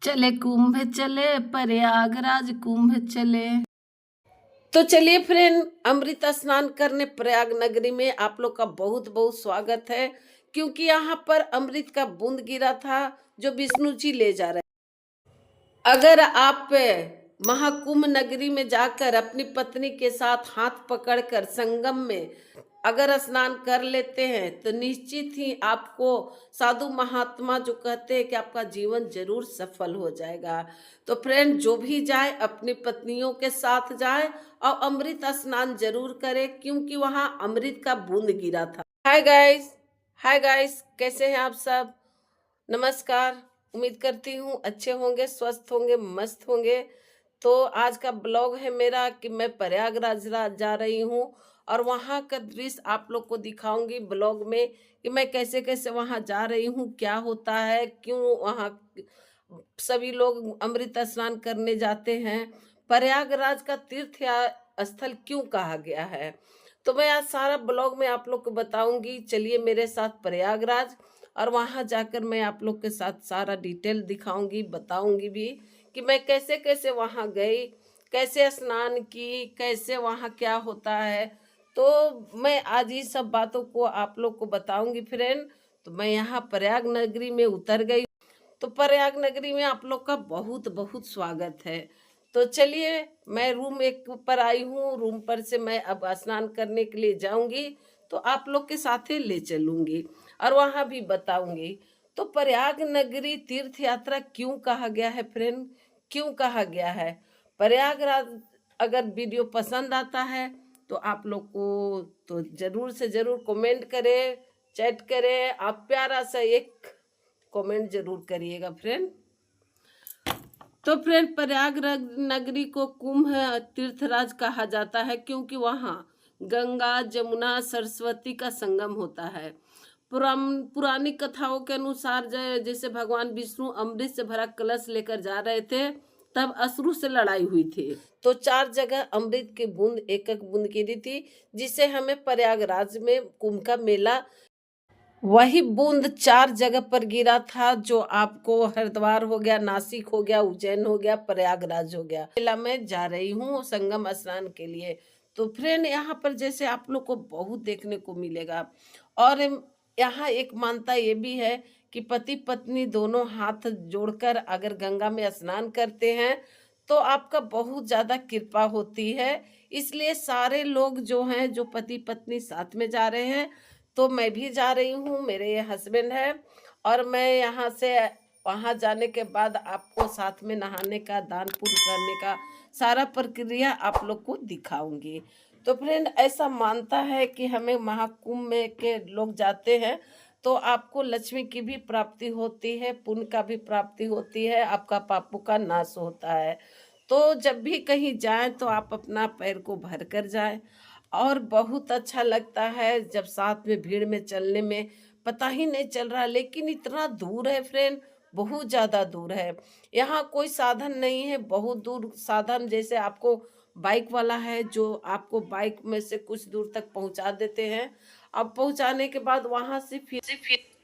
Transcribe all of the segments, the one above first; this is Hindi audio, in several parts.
चले कुंभ चले प्रयागराज कुंभ चले। तो चलिए फ्रेंड, अमृत स्नान करने प्रयाग नगरी में आप लोग का बहुत बहुत स्वागत है। क्योंकि यहाँ पर अमृत का बूंद गिरा था जो विष्णु जी ले जा रहे। अगर आप महाकुंभ नगरी में जाकर अपनी पत्नी के साथ हाथ पकड़कर संगम में अगर स्नान कर लेते हैं तो निश्चित ही आपको साधु महात्मा जो कहते हैं कि आपका जीवन जरूर सफल हो जाएगा। तो फ्रेंड, जो भी जाए अपनी पत्नियों के साथ जाए और अमृत स्नान जरूर करे, क्योंकि वहां अमृत का बूंद गिरा था। हाय गाइस, कैसे हैं आप सब? नमस्कार। उम्मीद करती हूँ अच्छे होंगे, स्वस्थ होंगे, मस्त होंगे। तो आज का ब्लॉग है मेरा कि मैं प्रयागराज जा रही हूँ और वहाँ का दृश्य आप लोग को दिखाऊंगी ब्लॉग में कि मैं कैसे कैसे वहाँ जा रही हूँ, क्या होता है, क्यों वहाँ सभी लोग अमृत स्नान करने जाते हैं, प्रयागराज का तीर्थ स्थल क्यों कहा गया है। तो मैं आज सारा ब्लॉग में आप लोग को बताऊंगी। चलिए मेरे साथ प्रयागराज, और वहां जाकर मैं आप लोग के साथ सारा डिटेल दिखाऊंगी, बताऊंगी भी कि मैं कैसे कैसे वहां गई, कैसे स्नान की, कैसे वहां क्या होता है। तो मैं आज ये सब बातों को आप लोग को बताऊंगी फ्रेंड। तो मैं यहाँ प्रयाग नगरी में उतर गई। तो प्रयाग नगरी में आप लोग का बहुत बहुत स्वागत है। तो चलिए, मैं रूम एक पर आई हूँ, रूम पर से मैं अब स्नान करने के लिए जाऊंगी, तो आप लोग के साथ ही ले चलूंगी और वहां भी बताऊंगी। तो प्रयाग नगरी तीर्थ यात्रा क्यों कहा गया है फ्रेंड, क्यों कहा गया है प्रयागराज। अगर वीडियो पसंद आता है तो आप लोग को तो जरूर से जरूर कमेंट करें, चैट करें। आप प्यारा सा एक कमेंट जरूर करिएगा फ्रेंड। तो फ्रेंड, प्रयाग नगरी को कुंभ तीर्थराज कहा जाता है क्योंकि वहाँ गंगा जमुना सरस्वती का संगम होता है। पुरानी कथाओं के अनुसार जैसे भगवान विष्णु अमृत से भरा कलश लेकर जा रहे थे, तब असुर से लड़ाई हुई थी। तो 4 जगह अमृत की बूंद एक एक बूंद गिरी थी, जिसे हमें प्रयागराज में कुंभ का मेला वही बूंद 4 जगह पर गिरा था, जो आपको हरिद्वार हो गया, नासिक हो गया, उज्जैन हो गया, प्रयागराज हो गया। मेला में जा रही हूँ संगम स्नान के लिए। तो फ्रेंड, यहाँ पर जैसे आप लोग को बहुत देखने को मिलेगा। और यहाँ एक मानता ये भी है कि पति पत्नी दोनों हाथ जोड़कर अगर गंगा में स्नान करते हैं तो आपका बहुत ज्यादा कृपा होती है। इसलिए सारे लोग जो हैं, जो पति पत्नी साथ में जा रहे हैं, तो मैं भी जा रही हूँ, मेरे ये हस्बैंड है, और मैं यहाँ से वहाँ जाने के बाद आपको साथ में नहाने का, दान पुण्य करने का सारा प्रक्रिया आप लोग को दिखाऊंगी। तो फ्रेंड, ऐसा मानता है कि हमें महाकुंभ में के लोग जाते हैं तो आपको लक्ष्मी की भी प्राप्ति होती है, पुण्य का भी प्राप्ति होती है, आपका पापों का नाश होता है। तो जब भी कहीं जाएं तो आप अपना पैर को भर कर जाएं। और बहुत अच्छा लगता है जब साथ में भीड़ में चलने में पता ही नहीं चल रहा, लेकिन इतना दूर है फ्रेंड, बहुत ज्यादा दूर है। यहाँ कोई साधन नहीं है, बहुत दूर साधन जैसे आपको बाइक वाला है जो आपको बाइक में से कुछ दूर तक पहुंचा देते हैं। अब पहुंचाने के बाद वहां से फिर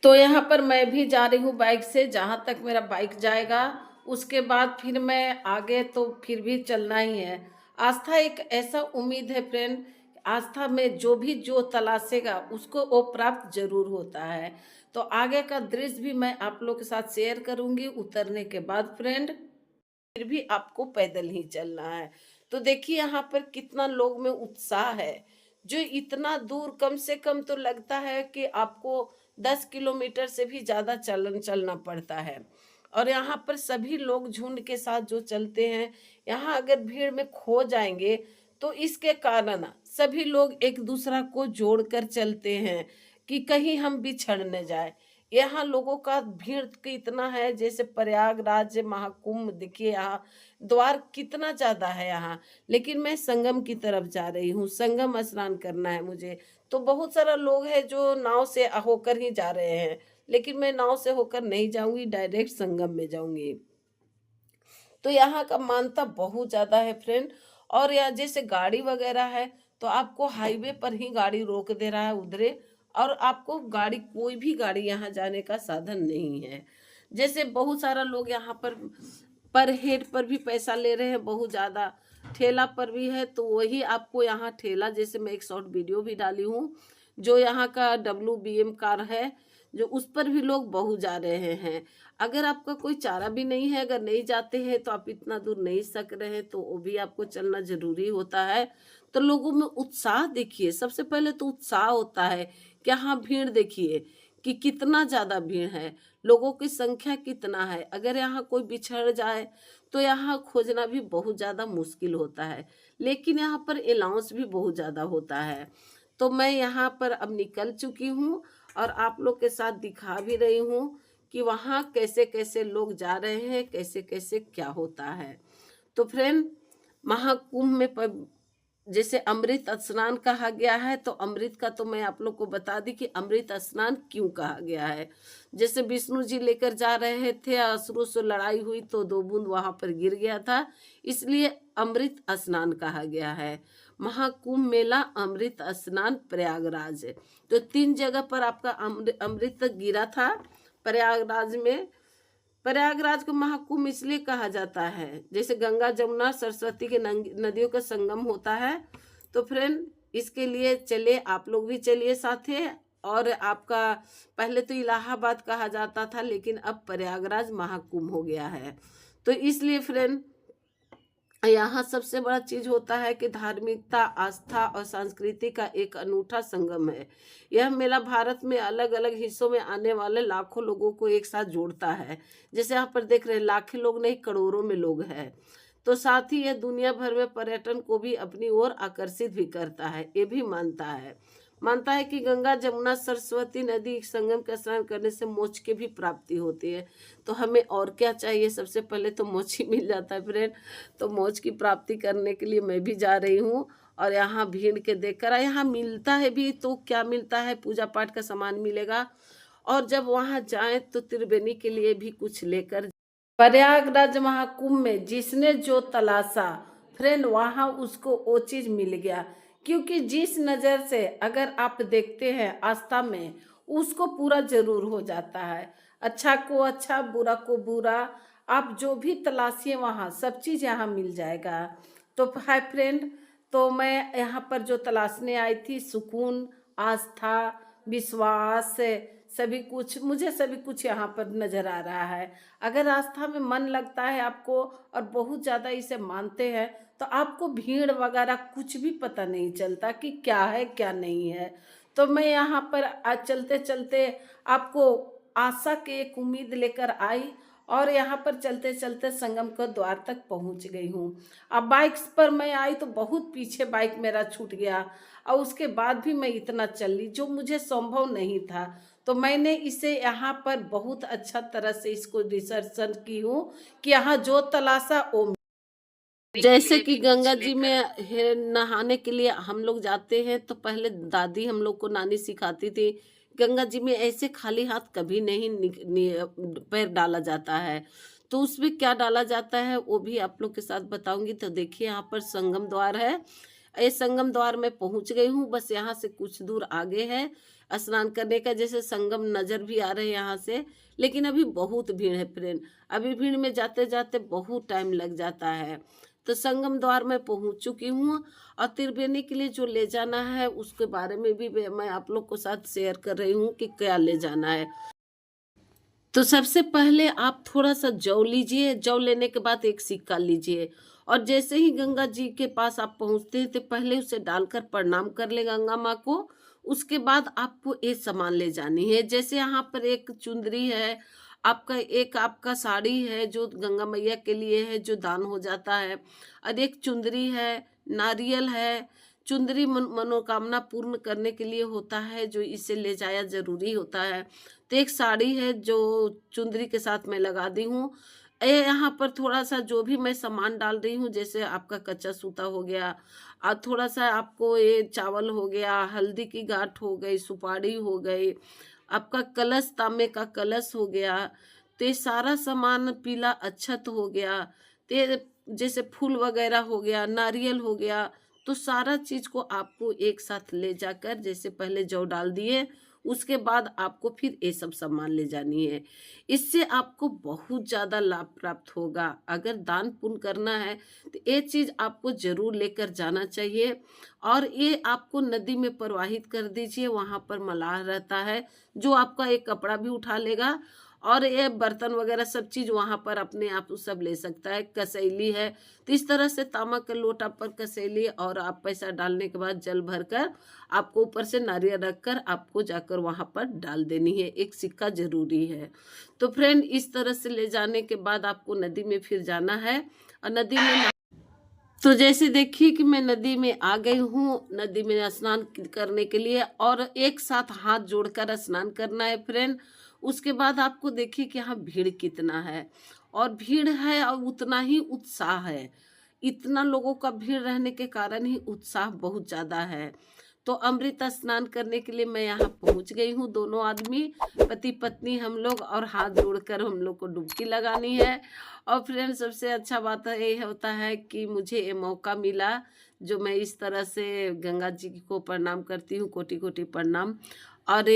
तो यहाँ पर मैं भी जा रही हूँ बाइक से, जहाँ तक मेरा बाइक जाएगा उसके बाद फिर मैं आगे तो फिर भी चलना ही है। आस्था एक ऐसा उम्मीद है फ्रेंड, आस्था में जो तलाशेगा उसको वो प्राप्त जरूर होता है। तो आगे का दृश्य भी मैं आप लोग के साथ शेयर करूंगी उतरने के बाद फ्रेंड। फिर भी आपको पैदल ही चलना है। तो देखिए यहाँ पर कितना लोग में उत्साह है, जो इतना दूर, कम से कम तो लगता है कि आपको 10 किलोमीटर से भी ज्यादा चलना पड़ता है। और यहाँ पर सभी लोग झुंड के साथ जो चलते हैं, यहाँ अगर भीड़ में खो जाएंगे तो इसके कारण सभी लोग एक दूसरा को जोड़कर चलते हैं कि कहीं हम बिछड़ न जाए। यहाँ लोगों का भीड़ कितना है, जैसे प्रयागराज महाकुंभ देखिए, यहाँ द्वार कितना ज्यादा है यहाँ। लेकिन मैं संगम की तरफ जा रही हूँ, संगम स्नान करना है मुझे। तो बहुत सारा लोग है जो नाव से होकर ही जा रहे हैं, लेकिन मैं नाव से होकर नहीं जाऊंगी, डायरेक्ट संगम में जाऊंगी। तो यहाँ का मान्यता बहुत ज्यादा है फ्रेंड। और यहाँ जैसे गाड़ी वगैरह है तो आपको हाईवे पर ही गाड़ी रोक दे रहा है उधरे, और आपको गाड़ी, कोई भी गाड़ी यहाँ जाने का साधन नहीं है। जैसे बहुत सारा लोग यहाँ पर हेड पर भी पैसा ले रहे हैं, बहुत ज़्यादा ठेला पर भी है। तो वही आपको यहाँ ठेला, जैसे मैं एक शॉर्ट वीडियो भी डाली हूँ, जो यहाँ का WBM कार है, जो उस पर भी लोग बहुत जा रहे हैं। अगर आपका कोई चारा भी नहीं है, अगर नहीं जाते हैं तो आप इतना दूर नहीं सक रहे हैं, तो वो भी आपको चलना जरूरी होता है। तो लोगों में उत्साह देखिए, सबसे पहले तो उत्साह होता है कि हाँ, भीड़ देखिए कि कितना ज़्यादा भीड़ है, लोगों की संख्या कितना है। अगर यहाँ कोई बिछड़ जाए तो यहाँ खोजना भी बहुत ज़्यादा मुश्किल होता है, लेकिन यहाँ पर अलाउंस भी बहुत ज़्यादा होता है। तो मैं यहाँ पर अब निकल चुकी हूँ और आप लोग के साथ दिखा भी रही हूँ कि वहाँ कैसे कैसे लोग जा रहे हैं, कैसे कैसे क्या होता है। तो फ्रेंड, महाकुंभ में जैसे अमृत स्नान कहा गया है, तो अमृत का तो मैं आप लोग को बता दी कि अमृत स्नान क्यों कहा गया है। जैसे विष्णु जी लेकर जा रहे थे, असुरों से लड़ाई हुई तो 2 बूंद वहां पर गिर गया था, इसलिए अमृत स्नान कहा गया है। महाकुंभ मेला अमृत स्नान प्रयागराज है। तो 3 जगह पर आपका अमृत गिरा था। प्रयागराज में, प्रयागराज को महाकुंभ इसलिए कहा जाता है, जैसे गंगा जमुना सरस्वती के नदियों का संगम होता है। तो फ्रेंड, इसके लिए चले, आप लोग भी चलिए साथे। और आपका पहले तो इलाहाबाद कहा जाता था, लेकिन अब प्रयागराज महाकुंभ हो गया है। तो इसलिए फ्रेंड, यहाँ सबसे बड़ा चीज होता है कि धार्मिकता, आस्था और संस्कृति का एक अनूठा संगम है। यह मेला भारत में अलग अलग हिस्सों में आने वाले लाखों लोगों को एक साथ जोड़ता है। जैसे यहाँ पर देख रहे हैं, लाखों लोग नहीं, करोड़ों में लोग हैं। तो साथ ही यह दुनिया भर में पर्यटन को भी अपनी ओर आकर्षित भी करता है। ये भी मानता है कि गंगा जमुना सरस्वती नदी संगम का स्नान करने से मोक्ष की भी प्राप्ति होती है। तो हमें और क्या चाहिए, सबसे पहले तो मोक्ष ही मिल जाता है फ्रेंड। तो मोक्ष की प्राप्ति करने के लिए मैं भी जा रही हूँ। और यहाँ भीड़ के देखकर, यहाँ मिलता है भी, तो क्या मिलता है, पूजा पाठ का सामान मिलेगा। और जब वहाँ जाए तो त्रिवेणी के लिए भी कुछ लेकर। प्रयागराज महाकुंभ में जिसने जो तलाशा फ्रेंड, वहां उसको वो चीज मिल गया। क्योंकि जिस नजर से अगर आप देखते हैं आस्था में, उसको पूरा जरूर हो जाता है। अच्छा को अच्छा, बुरा को बुरा, आप जो भी तलाशिए वहाँ सब चीज यहाँ मिल जाएगा। तो हाय फ्रेंड, तो मैं यहाँ पर जो तलाशने आई थी, सुकून, आस्था, विश्वास, सभी कुछ यहाँ पर नजर आ रहा है। अगर आस्था में मन लगता है आपको और बहुत ज़्यादा इसे मानते हैं, तो आपको भीड़ वगैरह कुछ भी पता नहीं चलता कि क्या है क्या नहीं है। तो मैं यहाँ पर आज चलते चलते आपको आशा की एक उम्मीद लेकर आई, और यहाँ पर चलते चलते संगम के द्वार तक पहुँच गई हूँ। अब बाइक्स पर मैं आई तो बहुत पीछे बाइक मेरा छूट गया, और उसके बाद भी मैं इतना चल ली, जो मुझे संभव नहीं था। तो मैंने इसे यहाँ पर बहुत अच्छा तरह से इसको रिसर्च की हूँ कि यहाँ जो तलाशा वो, जैसे कि गंगा जी में नहाने के लिए हम लोग जाते हैं, तो पहले दादी हम लोग को, नानी सिखाती थी, गंगा जी में ऐसे खाली हाथ कभी नहीं पैर डाला जाता है। तो उसमें क्या डाला जाता है वो भी आप लोग के साथ बताऊंगी। तो देखिए, यहाँ पर संगम द्वार है। ये संगम द्वार में पहुंच गई हूँ, बस यहाँ से कुछ दूर आगे है स्नान करने का। जैसे संगम नजर भी आ रहे हैं यहाँ से, लेकिन अभी बहुत भीड़ है फ्रेंड। अभी भीड़ में जाते जाते बहुत टाइम लग जाता है। तो संगम द्वार में पहुंच चुकी हूँ, और त्रिवेणी के लिए जो ले जाना है उसके बारे में भी मैं आप लोग को साथ शेयर कर रही हूँ कि क्या ले जाना है। तो सबसे पहले आप थोड़ा सा जौ लीजिए, जौ लेने के बाद एक सिक्का लीजिए, और जैसे ही गंगा जी के पास आप पहुंचते हैं तो पहले उसे डालकर प्रणाम कर ले गंगा माँ को। उसके बाद आपको एक सामान ले जानी है। जैसे यहाँ पर एक चुंदरी है, आपका साड़ी है जो गंगा मैया के लिए है, जो दान हो जाता है, और एक चुंदरी है, नारियल है। चुंदरी मनोकामना पूर्ण करने के लिए होता है, जो इसे ले जाया जरूरी होता है। तो एक साड़ी है जो चुंदरी के साथ मैं लगा दी हूँ। यहाँ पर थोड़ा सा जो भी मैं सामान डाल रही हूँ, जैसे आपका कच्चा सूता हो गया, और थोड़ा सा आपको ये चावल हो गया, हल्दी की गांठ हो गई, सुपारी हो गई, आपका कलश, तांबे का कलश हो गया। तो ये सारा सामान, पीला अक्षत हो गया, तो जैसे फूल वगैरह हो गया, नारियल हो गया। तो सारा चीज को आपको एक साथ ले जाकर, जैसे पहले जौ डाल दिए, उसके बाद आपको फिर ये सब सामान ले जानी है। इससे आपको बहुत ज़्यादा लाभ प्राप्त होगा। अगर दान पुण्य करना है तो ये चीज़ आपको ज़रूर लेकर जाना चाहिए और ये आपको नदी में प्रवाहित कर दीजिए। वहाँ पर मलाह रहता है जो आपका एक कपड़ा भी उठा लेगा और ये बर्तन वगैरह सब चीज़ वहाँ पर अपने आप सब ले सकता है। कसैली है तो इस तरह से तांबा का लोटा पर कसैली और आप पैसा डालने के बाद जल भरकर आपको ऊपर से नारियल रखकर आपको जाकर वहाँ पर डाल देनी है। एक सिक्का जरूरी है। तो फ्रेंड इस तरह से ले जाने के बाद आपको नदी में फिर जाना है और नदी में तो जैसे देखिए कि मैं नदी में आ गई हूँ। नदी में स्नान करने के लिए और एक साथ हाथ जोड़कर स्नान करना है फ्रेंड। उसके बाद आपको देखिए कि यहाँ भीड़ कितना है और भीड़ है और उतना ही उत्साह है। इतना लोगों का भीड़ रहने के कारण ही उत्साह बहुत ज़्यादा है। तो अमृत स्नान करने के लिए मैं यहाँ पहुँच गई हूँ। दोनों आदमी पति पत्नी हम लोग और हाथ जोड़कर हम लोग को डुबकी लगानी है। और फ्रेंड सबसे अच्छा बात ये होता है कि मुझे ये मौका मिला जो मैं इस तरह से गंगा जी को प्रणाम करती हूँ। कोटि कोटि प्रणाम। और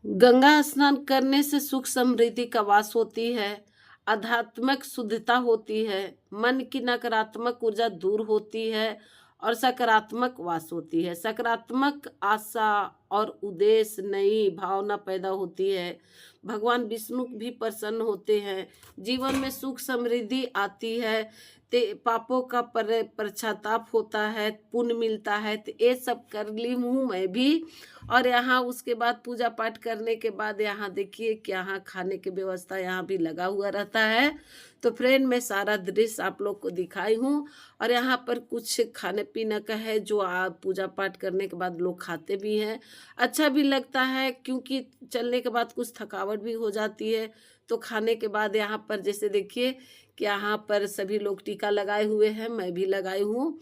गंगा स्नान करने से सुख समृद्धि का वास होती है, आध्यात्मिक शुद्धता होती है, मन की नकारात्मक ऊर्जा दूर होती है और सकारात्मक वास होती है। सकारात्मक आशा और उद्देश्य नई भावना पैदा होती है। भगवान विष्णु भी प्रसन्न होते हैं। जीवन में सुख समृद्धि आती है। पापों का पश्चाताप होता है, पुण्य मिलता है। तो ये सब कर ली हूँ मैं भी। और यहाँ उसके बाद पूजा पाठ करने के बाद यहाँ देखिए कि यहाँ खाने की व्यवस्था यहाँ भी लगा हुआ रहता है। तो फ्रेंड मैं सारा दृश्य आप लोग को दिखाई हूँ और यहाँ पर कुछ खाने पीने का है जो आप पूजा पाठ करने के बाद लोग खाते भी हैं। अच्छा भी लगता है क्योंकि चलने के बाद कुछ थकावट भी हो जाती है। तो खाने के बाद यहाँ पर जैसे देखिए कि यहाँ पर सभी लोग टीका लगाए हुए हैं, मैं भी लगाई हूँ।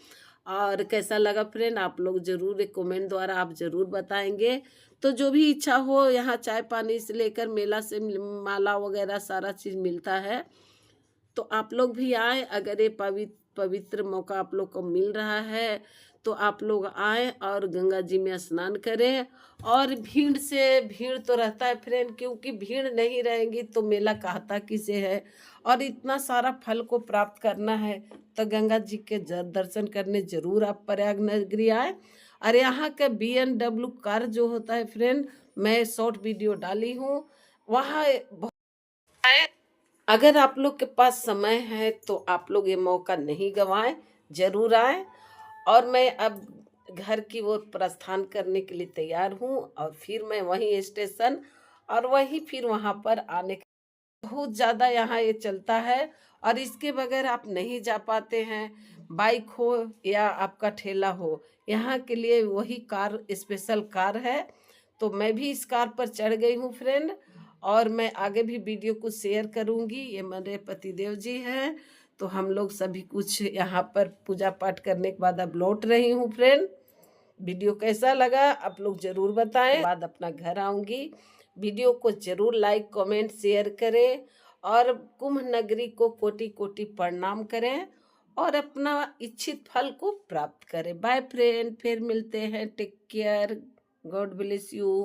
और कैसा लगा फ्रेंड आप लोग ज़रूर एक कमेंट द्वारा आप ज़रूर बताएंगे। तो जो भी इच्छा हो यहाँ चाय पानी से लेकर मेला से माला वगैरह सारा चीज़ मिलता है। तो आप लोग भी आए। अगर ये पवित्र मौका आप लोग को मिल रहा है तो आप लोग आए और गंगा जी में स्नान करें। और भीड़ तो रहता है फ्रेंड, क्योंकि भीड़ नहीं रहेंगी तो मेला कहता किसे है। और इतना सारा फल को प्राप्त करना है तो गंगा जी के दर्शन करने जरूर आप प्रयाग नगरी आए। और यहाँ का BMW कार जो होता है फ्रेंड, मैं शॉर्ट वीडियो डाली हूँ वहाँ। अगर आप लोग के पास समय है तो आप लोग ये मौका नहीं गंवाएं, जरूर आए। और मैं अब घर की ओर प्रस्थान करने के लिए तैयार हूँ और फिर मैं वहीं स्टेशन और वहीं फिर वहाँ पर आने बहुत ज़्यादा यहाँ ये चलता है। और इसके बगैर आप नहीं जा पाते हैं। बाइक हो या आपका ठेला हो, यहाँ के लिए वही कार स्पेशल कार है। तो मैं भी इस कार पर चढ़ गई हूँ फ्रेंड। और मैं आगे भी वीडियो को शेयर करूँगी। ये मेरे पतिदेव जी हैं। तो हम लोग सभी कुछ यहाँ पर पूजा पाठ करने के बाद अब लौट रही हूँ फ्रेंड। वीडियो कैसा लगा आप लोग ज़रूर बताएं। बाद अपना घर आऊँगी। वीडियो को ज़रूर लाइक कमेंट शेयर करें और कुंभ नगरी को कोटि कोटि प्रणाम करें और अपना इच्छित फल को प्राप्त करें। बाय फ्रेंड, फिर मिलते हैं। Take care, God bless you.